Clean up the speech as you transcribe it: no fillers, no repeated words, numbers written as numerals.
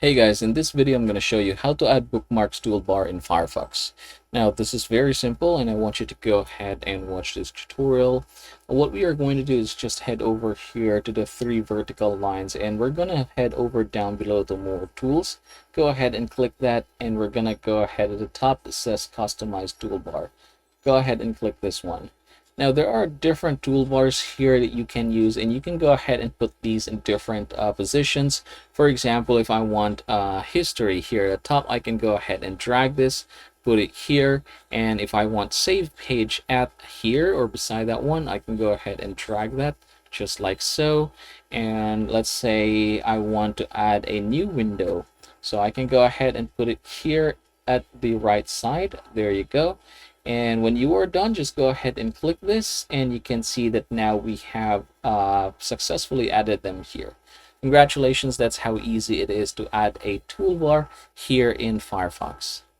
Hey guys, in this video I'm going to show you how to add Bookmarks Toolbar in Firefox. Now this is very simple and I want you to go ahead and watch this tutorial. What we are going to do is just head over here to the three vertical lines and we're going to head over down below to more tools. Go ahead and click that and we're going to go ahead at the top that says Customize Toolbar. Go ahead and click this one. Now there are different toolbars here that you can use and you can go ahead and put these in different positions. For example, if I want history here at the top, I can go ahead and drag this, put it here, and if I want save page at here or beside that one, I can go ahead and drag that just like so. And let's say I want to add a new window, so I can go ahead and put it here at the right side. There you go. And when you are done, just go ahead and click this and you can see that now we have successfully added them here. Congratulations, that's how easy it is to add a toolbar here in Firefox.